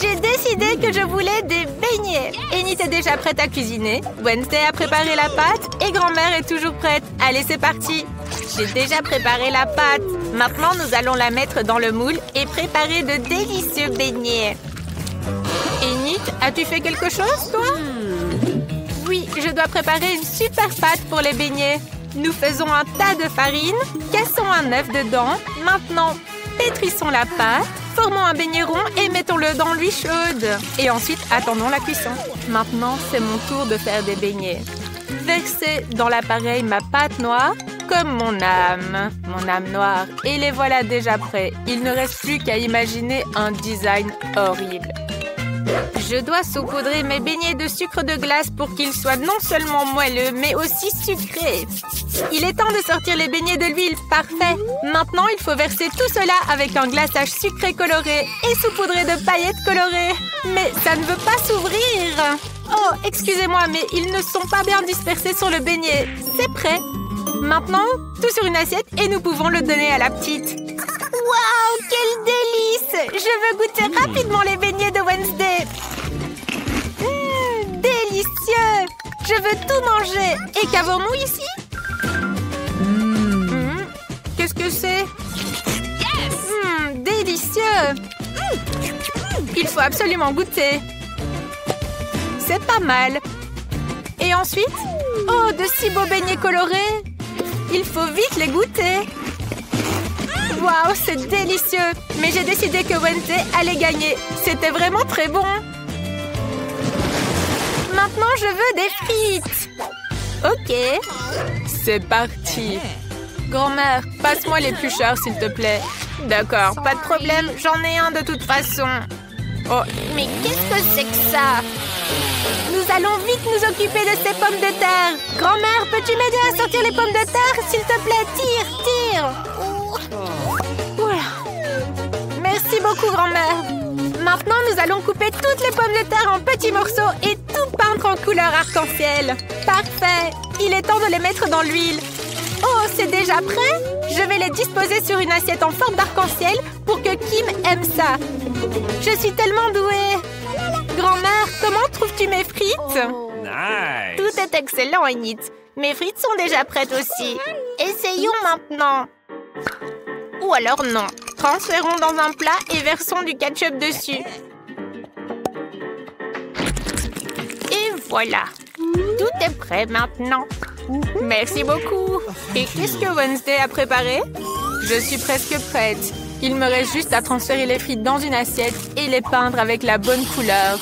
J'ai décidé que je voulais des beignets. Enid est déjà prête à cuisiner. Wednesday a préparé la pâte et grand-mère est toujours prête. Allez, c'est parti. J'ai déjà préparé la pâte. Maintenant, nous allons la mettre dans le moule et préparer de délicieux beignets. Enid, as-tu fait quelque chose, toi? Oui, je dois préparer une super pâte pour les beignets. Nous faisons un tas de farine, cassons un œuf dedans. Maintenant, pétrissons la pâte, formons un beignet rond et mettons-le dans l'huile chaude. Et ensuite, attendons la cuisson. Maintenant, c'est mon tour de faire des beignets. Versez dans l'appareil ma pâte noire comme mon âme noire. Et les voilà déjà prêts. Il ne reste plus qu'à imaginer un design horrible. Je dois saupoudrer mes beignets de sucre de glace pour qu'ils soient non seulement moelleux, mais aussi sucrés. Il est temps de sortir les beignets de l'huile. Parfait. Maintenant, il faut verser tout cela avec un glaçage sucré coloré et saupoudré de paillettes colorées. Mais ça ne veut pas s'ouvrir. Oh, excusez-moi, mais ils ne sont pas bien dispersés sur le beignet. C'est prêt. Maintenant, tout sur une assiette et nous pouvons le donner à la petite. Waouh, quel délice! Je veux goûter rapidement les beignets de Wednesday. Délicieux! Je veux tout manger. Et qu'avons-nous ici? Qu'est-ce que c'est? Délicieux! Il faut absolument goûter. C'est pas mal. Et ensuite? Oh, de si beaux beignets colorés! Il faut vite les goûter. Waouh, c'est délicieux! Mais j'ai décidé que Wednesday allait gagner. C'était vraiment très bon. Maintenant, je veux des frites. Ok. C'est parti. Grand-mère, passe-moi l'éplucheur, s'il te plaît. D'accord, pas de problème. J'en ai un de toute façon. Oh, mais qu'est-ce que c'est que ça? Nous allons vite nous occuper de ces pommes de terre. Grand-mère, peux-tu m'aider à sortir les pommes de terre? S'il te plaît, tire. Merci beaucoup, grand-mère. Maintenant, nous allons couper toutes les pommes de terre en petits morceaux et tout peindre en couleur arc-en-ciel. Parfait. Il est temps de les mettre dans l'huile. Oh, c'est déjà prêt? Je vais les disposer sur une assiette en forme d'arc-en-ciel pour que Kim aime ça. Je suis tellement douée. Grand-mère, comment trouves-tu mes frites? Nice. Tout est excellent, Enid. Mes frites sont déjà prêtes aussi. Essayons maintenant. Ou alors non. Transférons dans un plat et versons du ketchup dessus. Et voilà. Tout est prêt maintenant. Merci beaucoup. Et qu'est-ce que Wednesday a préparé? Je suis presque prête. Il me reste juste à transférer les frites dans une assiette et les peindre avec la bonne couleur.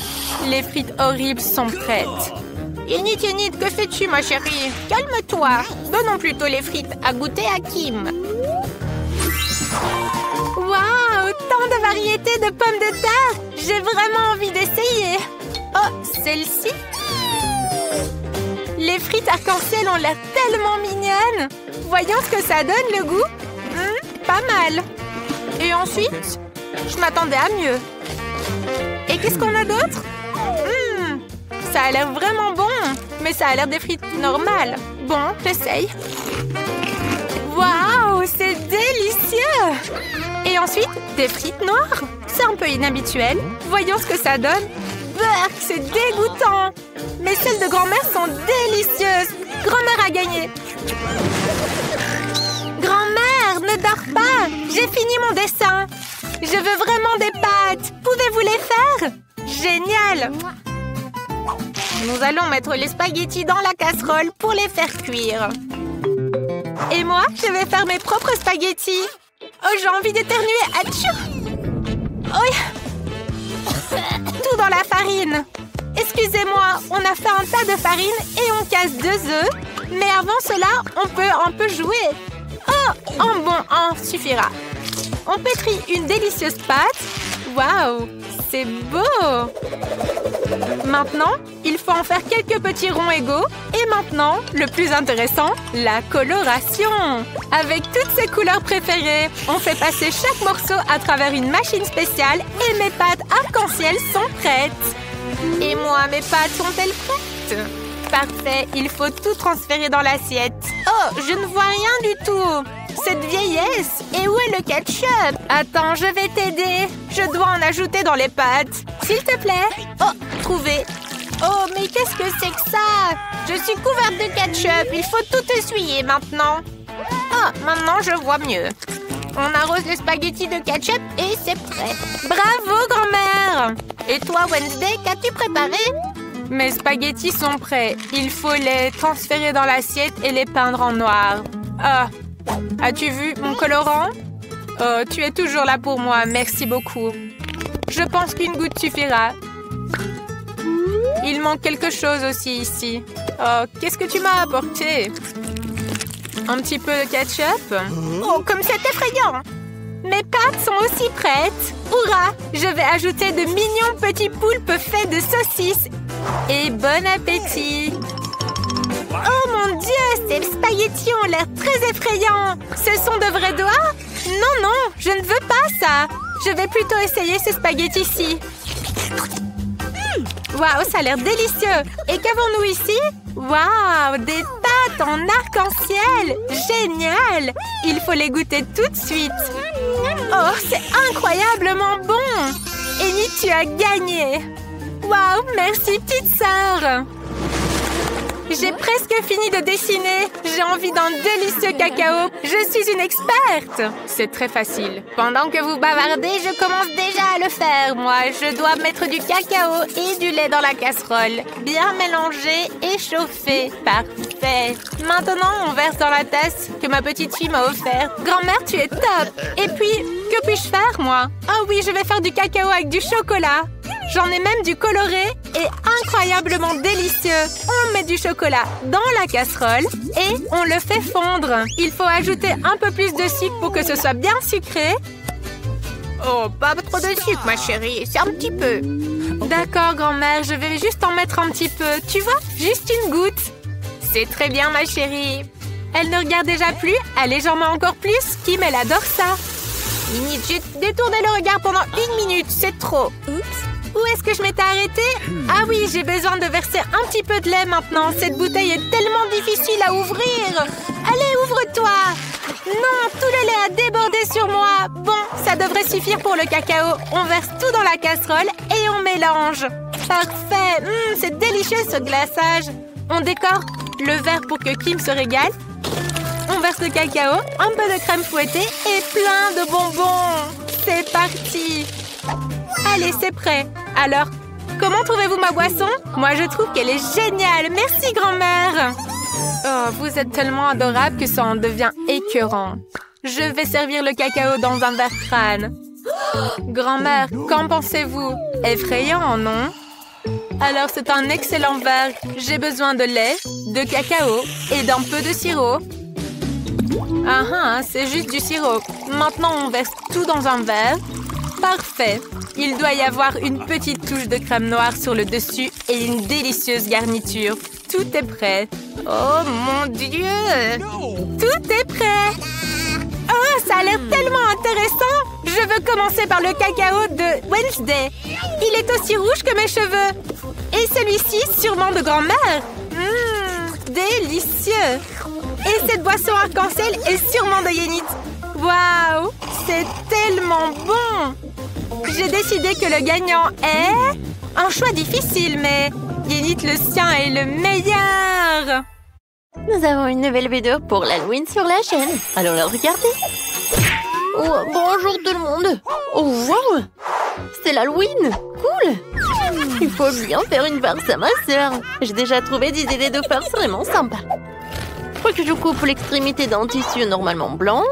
Les frites horribles sont prêtes. Enid, que fais-tu, ma chérie? Calme-toi. Donnons plutôt les frites à goûter à Kim. Waouh, tant de variétés de pommes de terre! J'ai vraiment envie d'essayer. Oh, celle-ci? Les frites arc-en-ciel ont l'air tellement mignonnes. Voyons ce que ça donne, le goût. Pas mal. Et ensuite, je m'attendais à mieux. Et qu'est-ce qu'on a d'autre? Ça a l'air vraiment bon. Mais ça a l'air des frites normales. Bon, j'essaye. Waouh, c'est délicieux! Et ensuite, des frites noires. C'est un peu inhabituel. Voyons ce que ça donne. Burk, c'est dégoûtant. Mais celles de grand-mère sont délicieuses. Grand-mère a gagné. Grand-mère, ne dors pas. J'ai fini mon dessin. Je veux vraiment des pâtes. Pouvez-vous les faire? Génial. Nous allons mettre les spaghettis dans la casserole pour les faire cuire. Et moi, je vais faire mes propres spaghettis. Oh, j'ai envie d'éternuer. Atchou! Oh. Tout dans la farine. Excusez-moi, on a fait un tas de farine et on casse 2 œufs. Mais avant cela, on peut un peu jouer. Oh, un suffira. On pétrit une délicieuse pâte. Waouh, c'est beau! Maintenant, il faut en faire quelques petits ronds égaux. Et maintenant, le plus intéressant, la coloration. Avec toutes ses couleurs préférées, on fait passer chaque morceau à travers une machine spéciale et mes pâtes arc-en-ciel sont prêtes. Et moi, mes pâtes sont-elles prêtes? Parfait, il faut tout transférer dans l'assiette. Oh, je ne vois rien du tout. Cette vieillesse. Et où est le ketchup? Attends, je vais t'aider. Je dois en ajouter dans les pâtes. S'il te plaît. Oh, trouvé. Oh, mais qu'est-ce que c'est que ça? Je suis couverte de ketchup. Il faut tout essuyer maintenant. Ah, maintenant je vois mieux. On arrose les spaghettis de ketchup et c'est prêt. Bravo, grand-mère! Et toi, Wednesday, qu'as-tu préparé? Mes spaghettis sont prêts. Il faut les transférer dans l'assiette et les peindre en noir. Ah, as-tu vu mon colorant? Oh, tu es toujours là pour moi. Merci beaucoup. Je pense qu'une goutte suffira. Il manque quelque chose aussi ici. Oh, qu'est-ce que tu m'as apporté? Un petit peu de ketchup? Oh, comme c'est effrayant! Mes pâtes sont aussi prêtes. Hurrah! Je vais ajouter de mignons petits poulpes faits de saucisses. Et bon appétit! Oh mon Dieu! Ces spaghettis ont l'air très effrayants. Ce sont de vrais doigts? Non, non, je ne veux pas ça. Je vais plutôt essayer ces spaghettis-ci. Waouh, ça a l'air délicieux! Et qu'avons-nous ici? Waouh, des pâtes en arc-en-ciel! Génial! Il faut les goûter tout de suite. Oh, c'est incroyablement bon! Annie, tu as gagné! Waouh, merci petite sœur! J'ai presque fini de dessiner. J'ai envie d'un délicieux cacao. Je suis une experte. C'est très facile. Pendant que vous bavardez, je commence déjà à le faire. Moi, je dois mettre du cacao et du lait dans la casserole. Bien mélanger et chauffer. Parfait. Maintenant, on verse dans la tasse que ma petite fille m'a offerte. Grand-mère, tu es top. Et puis, que puis-je faire, moi? Ah oui, je vais faire du cacao avec du chocolat. J'en ai même du coloré et incroyablement délicieux. On met du chocolat dans la casserole et on le fait fondre. Il faut ajouter un peu plus de sucre pour que ce soit bien sucré. Oh, pas trop de sucre, ma chérie. C'est un petit peu. D'accord, grand-mère. Je vais juste en mettre un petit peu. Tu vois, juste une goutte. C'est très bien, ma chérie. Elle ne regarde déjà plus. Allez, j'en mets encore plus. Kim, elle adore ça. Minute, j'ai détourné le regard pendant 1 minute. C'est trop. Oups. Où est-ce que je m'étais arrêtée? Ah oui, j'ai besoin de verser un petit peu de lait maintenant. Cette bouteille est tellement difficile à ouvrir. Allez, ouvre-toi. Non, tout le lait a débordé sur moi. Bon, ça devrait suffire pour le cacao. On verse tout dans la casserole et on mélange. Parfait. C'est délicieux ce glaçage. On décore le verre pour que Kim se régale. On verse le cacao, un peu de crème fouettée et plein de bonbons. C'est parti. Allez, c'est prêt. Alors, comment trouvez-vous ma boisson? Moi, je trouve qu'elle est géniale. Merci, grand-mère. Oh, vous êtes tellement adorable que ça en devient écœurant. Je vais servir le cacao dans un verre crâne. Grand-mère, qu'en pensez-vous? Effrayant, non? Alors, c'est un excellent verre. J'ai besoin de lait, de cacao et d'un peu de sirop. Ah, c'est juste du sirop. Maintenant, on verse tout dans un verre. Parfait. Il doit y avoir une petite touche de crème noire sur le dessus et une délicieuse garniture. Tout est prêt. Oh mon Dieu! Tout est prêt! Oh, ça a l'air tellement intéressant! Je veux commencer par le cacao de Wednesday. Il est aussi rouge que mes cheveux. Et celui-ci, sûrement de grand-mère. Délicieux! Et cette boisson arc-en-ciel est sûrement de Yenit. Waouh! C'est tellement bon! J'ai décidé que le gagnant est... Un choix difficile, mais... Yenit, le sien est le meilleur! Nous avons une nouvelle vidéo pour l'Halloween sur la chaîne. Allons la regarder. Oh, bonjour tout le monde. Oh, wow! C'est l'Halloween! Cool! Il faut bien faire une farce à ma sœur. J'ai déjà trouvé des idées de farce vraiment sympas. Faut que je coupe l'extrémité d'un tissu normalement blanc.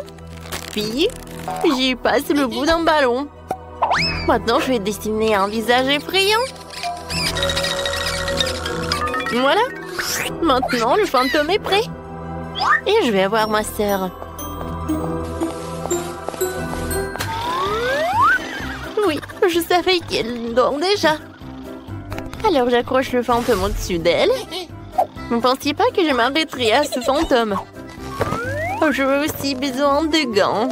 Puis, j'y passe le bout d'un ballon. Maintenant, je vais dessiner un visage effrayant. Voilà. Maintenant, le fantôme est prêt. Et je vais avoir ma sœur. Oui, je savais qu'elle dort déjà. Alors, j'accroche le fantôme au-dessus d'elle. Ne pensiez pas que je m'arrêterais à ce fantôme. J'ai aussi besoin de gants.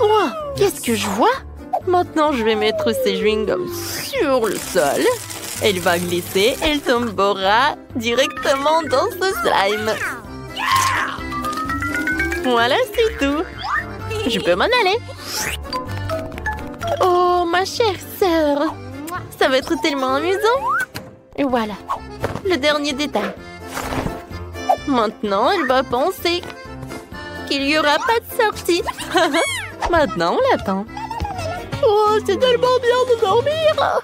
Oh, qu'est-ce que je vois? Maintenant, je vais mettre ces chewing-gums sur le sol. Elle va glisser, elle tombera directement dans ce slime. Voilà, c'est tout. Je peux m'en aller. Oh, ma chère sœur. Ça va être tellement amusant. Et voilà, le dernier détail. Maintenant, elle va penser qu'il n'y aura pas de sortie. Maintenant, on l'attend. Oh, c'est tellement bien de dormir.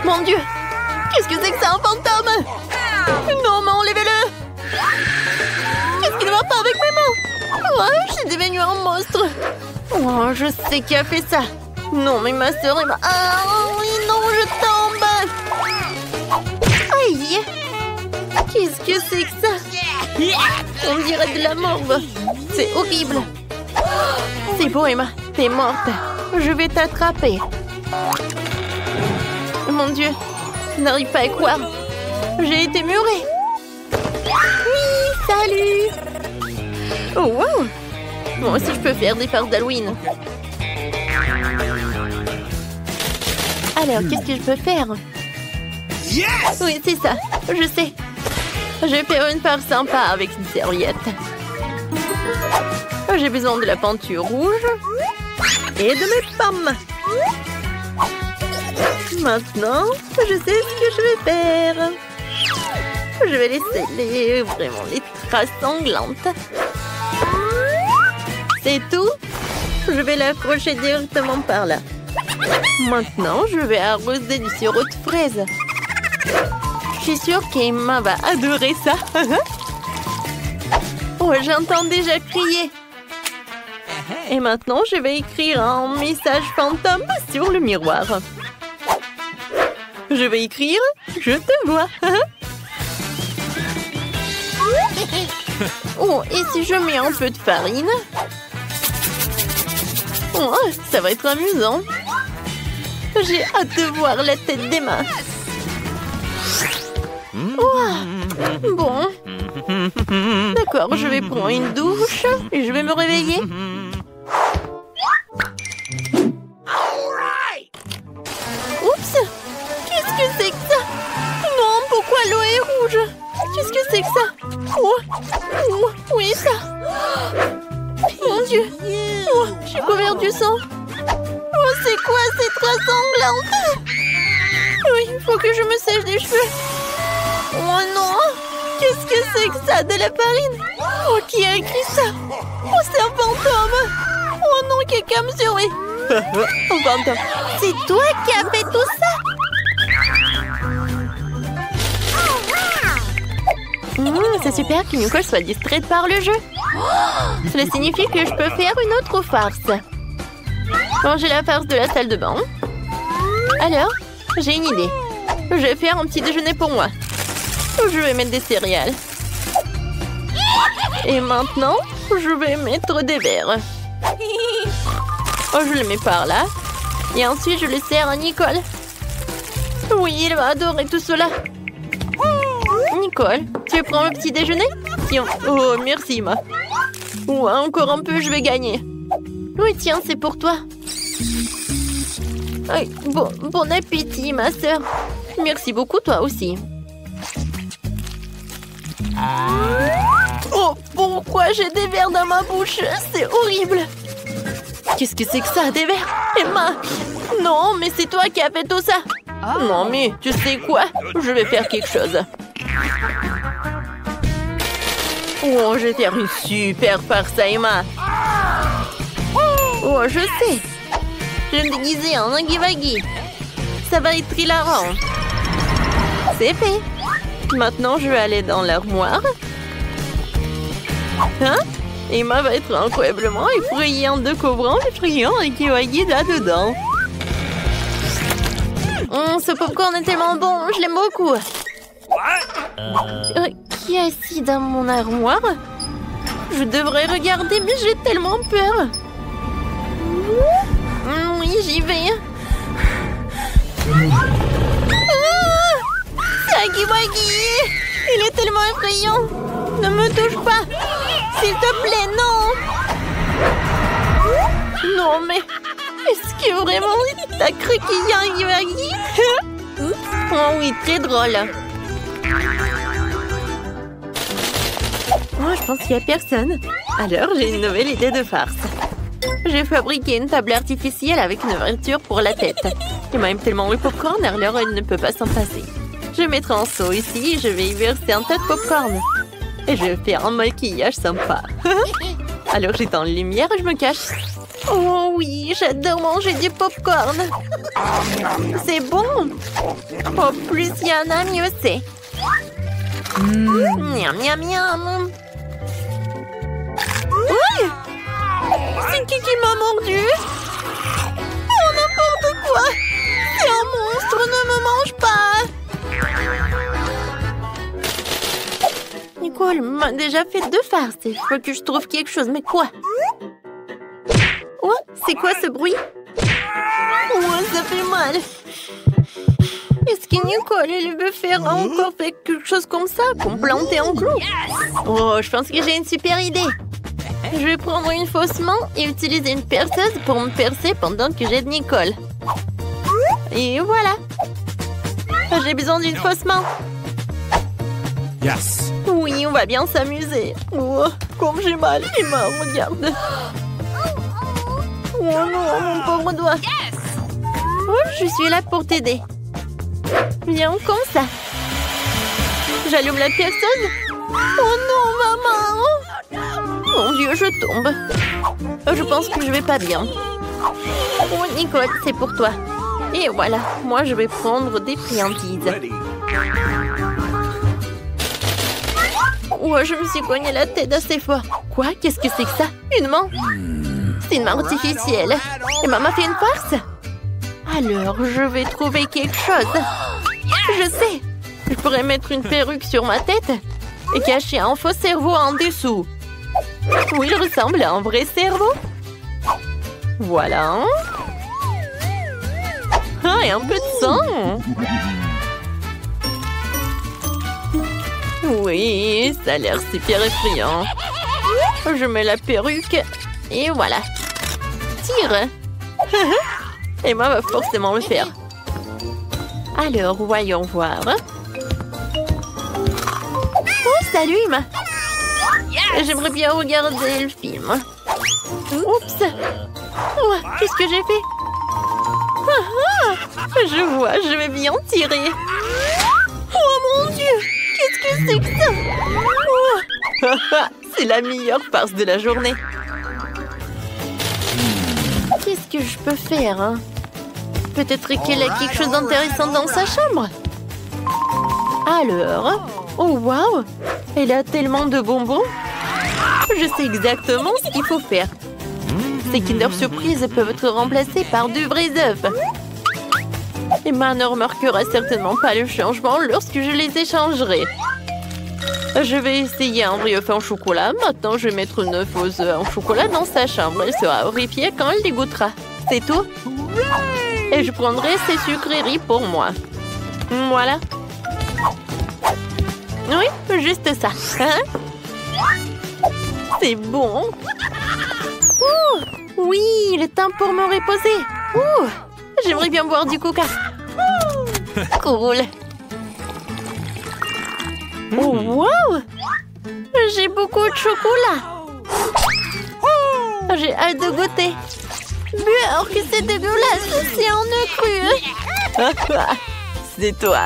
Mon Dieu, qu'est-ce que c'est que ça, un fantôme? Non, mais enlevez-le. Qu'est-ce qui ne va pas avec mes mains? Oh, je suis devenue un monstre. Oh, je sais qui a fait ça. Non, mais ma soeur est ma... Ah, oui, non, je tombe. Aïe. Qu'est-ce que c'est que ça? On dirait de la morve. C'est horrible. C'est bon, Emma. T'es morte. Je vais t'attraper. Mon Dieu. Je n'arrive pas à y croire. J'ai été murée. Oui, salut. Oh, wow. Moi aussi, je peux faire des farces d'Halloween. Alors, qu'est-ce que je peux faire? Yes! Oui, c'est ça. Je sais. Je vais faire une farce sympa avec une serviette. J'ai besoin de la peinture rouge et de mes pommes. Maintenant, je sais ce que je vais faire. Je vais laisser vraiment les traces sanglantes. C'est tout. Je vais l'accrocher directement par là. Maintenant, je vais arroser du sirop de fraise. Je suis sûre qu'Emma va adorer ça. Oh, j'entends déjà crier. Et maintenant, je vais écrire un message fantôme sur le miroir. Je vais écrire « Je te vois ». Oh, et si je mets un peu de farine? Oh, ça va être amusant. J'ai hâte de voir la tête d'Emma. Oh, bon. D'accord, je vais prendre une douche et je vais me réveiller. Oups! Qu'est-ce que c'est que ça? Non, pourquoi l'eau est rouge? Qu'est-ce que c'est que ça? Oh, oh, oui, ça. Mon Dieu. Oh, je suis couverte du sang. Oh, c'est quoi ces traces sanglantes? Oui, il faut que je me sèche les cheveux. Oh non! Qu'est-ce que c'est que ça? De la farine? Oh, qui a écrit ça? Oh, c'est un fantôme! Oh non, quelqu'un me surveille! Un fantôme! C'est toi qui as fait tout ça? C'est super que Nicole soit distraite par le jeu. Cela signifie que je peux faire une autre farce. Ranger la farce de la salle de bain. Alors, j'ai une idée. Je vais faire un petit déjeuner pour moi. Je vais mettre des céréales. Et maintenant, je vais mettre des verres. Oh, je les mets par là. Et ensuite, je les sers à Nicole. Oui, il va adorer tout cela. Nicole, tu prends le petit déjeuner? Tiens. Oh, merci, Ma. Ouais, encore un peu, je vais gagner. Oui, tiens, c'est pour toi. Bon appétit, ma sœur. Merci beaucoup, toi aussi. Oh, pourquoi j'ai des verres dans ma bouche? C'est horrible. Qu'est-ce que c'est que ça, des verres? Emma! Non, mais c'est toi qui as fait tout ça. Non, mais tu sais quoi? Je vais faire quelque chose. Oh, je vais faire une super farce à Emma. Oh, je sais. Je vais me déguiser en Huggy-Wuggy. Ça va être hilarant. C'est fait. Maintenant, je vais aller dans l'armoire. Hein? Emma va être incroyablement effrayée en découvrant les friands Huggy-Wuggy là-dedans. Ce popcorn est tellement bon, je l'aime beaucoup. Qui est assis dans mon armoire? Je devrais regarder, mais j'ai tellement peur. Oui, j'y vais. C'est Huggy-Wuggy! Il est tellement effrayant. Ne me touche pas. S'il te plaît, non. Non, mais... Est-ce que vraiment t'as cru qu'il y a un Huggy-Wuggy? Oh oui, très drôle. Oh, je pense qu'il n'y a personne. Alors, j'ai une nouvelle idée de farce. J'ai fabriqué une table artificielle avec une ouverture pour la tête. Emma aime tellement le popcorn, alors elle ne peut pas s'en passer. Je mettrai un seau ici et je vais y verser un tas de popcorn. Et je vais faire un maquillage sympa. Alors j'éteins la lumière et je me cache. Oh oui, j'adore manger du popcorn. C'est bon. Oh, plus il y en a, mieux c'est. Miam, miam, miam. Oui. C'est qui m'a mordu? Oh, n'importe quoi. C'est un monstre, ne me mange pas. Nicole m'a déjà fait 2 farces. Il faut que je trouve quelque chose, mais quoi? Oh, c'est quoi ce bruit? Oh, ça fait mal. Est-ce que Nicole, elle veut faire encore quelque chose comme ça, qu'on planter un clou? Oh, je pense que j'ai une super idée. Je vais prendre une fausse main et utiliser une perceuse pour me percer pendant que j'aide Nicole. Et voilà. J'ai besoin d'une fausse main. Yes. Oui, on va bien s'amuser. Oh, comme j'ai mal. Emma, regarde. Oh non, mon pauvre doigt. Oh, je suis là pour t'aider. Viens, comme ça. J'allume la perceuse. Oh non, maman. Mon Dieu, je tombe. Oh, je pense que je vais pas bien. Oh, Nicole, c'est pour toi. Et voilà, moi je vais prendre des friandises. Oh, je me suis cogné la tête assez fort. Quoi? Qu'est-ce que c'est que ça? Une main? C'est une main artificielle. Et maman fait une farce? Alors, je vais trouver quelque chose. Je sais. Je pourrais mettre une perruque sur ma tête et cacher un faux cerveau en dessous. Oui, il ressemble à un vrai cerveau. Voilà. Ah, et un peu de sang. Oui, ça a l'air super effrayant. Je mets la perruque et voilà. Tire. Emma va forcément le faire. Alors, voyons voir. Oh, salut Emma. J'aimerais bien regarder le film. Oups. Oh, qu'est-ce que j'ai fait? Je vois, je vais bien tirer. Oh mon Dieu! Qu'est-ce que c'est que ça? Oh. C'est la meilleure farce de la journée. Qu'est-ce que je peux faire, hein? Peut-être qu'elle a quelque chose d'intéressant dans sa chambre. Alors? Oh, waouh! Elle a tellement de bonbons. Je sais exactement ce qu'il faut faire. Ces Kinder Surprise peuvent être remplacés par de vrais œufs. Emma ne remarquera certainement pas le changement lorsque je les échangerai. Je vais essayer un vrai œuf en chocolat. Maintenant, je vais mettre une fausse œuf en chocolat dans sa chambre. Elle sera horrifiée quand elle les goûtera. C'est tout. Et je prendrai ces sucreries pour moi. Voilà. Oui, juste ça. Hein? C'est bon. Ouh, oui, il est temps pour me reposer. Ouh, j'aimerais bien boire du coca. Cool. Oh, wow! J'ai beaucoup de chocolat. J'ai hâte de goûter. Alors que c'est dégueulasse, c'est un œuf cru. C'est toi.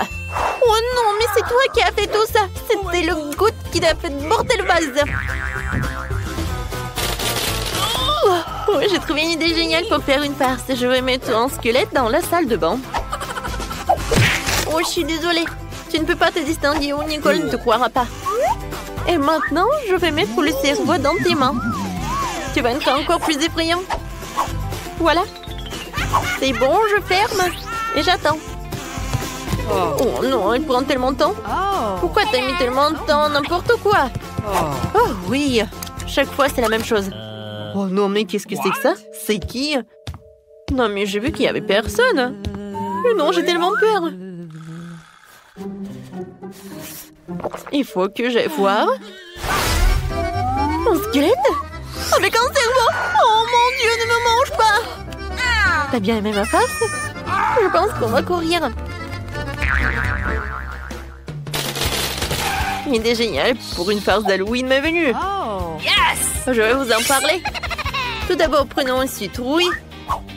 Oh non, mais c'est toi qui as fait tout ça. C'était le goutte qui t'a fait porter le vase. Oh, j'ai trouvé une idée géniale pour faire une farce. Je vais mettre un squelette dans la salle de bain. Oh, je suis désolée. Tu ne peux pas te distinguer ou Nicole ne te croira pas. Et maintenant, je vais mettre le cerveau dans tes mains. Tu vas être encore plus effrayant. Voilà. C'est bon, je ferme. Et j'attends. Oh non, elle prend tellement de temps. Pourquoi t'as mis tellement de temps? N'importe quoi. Oh oui. Chaque fois, c'est la même chose. Oh non, mais qu'est-ce que c'est que ça? C'est qui? Non, mais j'ai vu qu'il n'y avait personne. Mais non, j'ai tellement peur. Il faut que j'aille voir. Un squelette? Avec un cerveau? Oh mon Dieu, ne me mange pas! T'as bien aimé ma face? Je pense qu'on va courir. Une idée géniale pour une farce d'Halloween m'est venue. Yes! Je vais vous en parler. Tout d'abord, prenons une citrouille.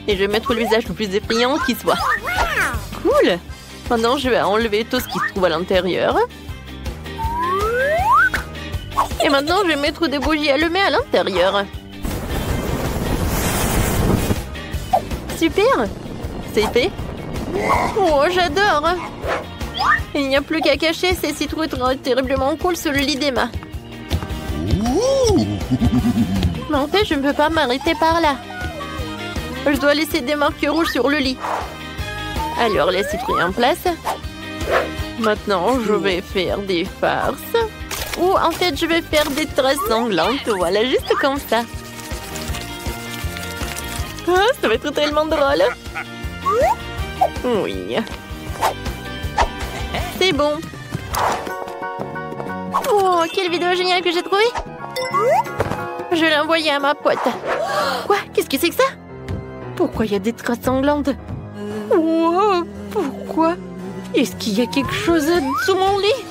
Et je vais mettre le visage le plus effrayant qui soit. Cool! Maintenant, je vais enlever tout ce qui se trouve à l'intérieur. Et maintenant, je vais mettre des bougies allumées à l'intérieur. Super! C'est fait. Oh, j'adore! Il n'y a plus qu'à cacher ces citrouilles terriblement cool sur le lit d'Emma. Mais en fait, je ne peux pas m'arrêter par là. Je dois laisser des marques rouges sur le lit. Alors, les citrouilles en place. Maintenant, je vais faire des farces. Ou en fait, je vais faire des traces sanglantes. Voilà, juste comme ça. Ah, ça va être tellement drôle. Oui. C'est bon. Oh, quelle vidéo géniale que j'ai trouvée. Je l'ai envoyée à ma pote. Quoi? Qu'est-ce que c'est que ça? Pourquoi il y a des traces sanglantes? Wow, pourquoi? Est-ce qu'il y a quelque chose sous mon lit?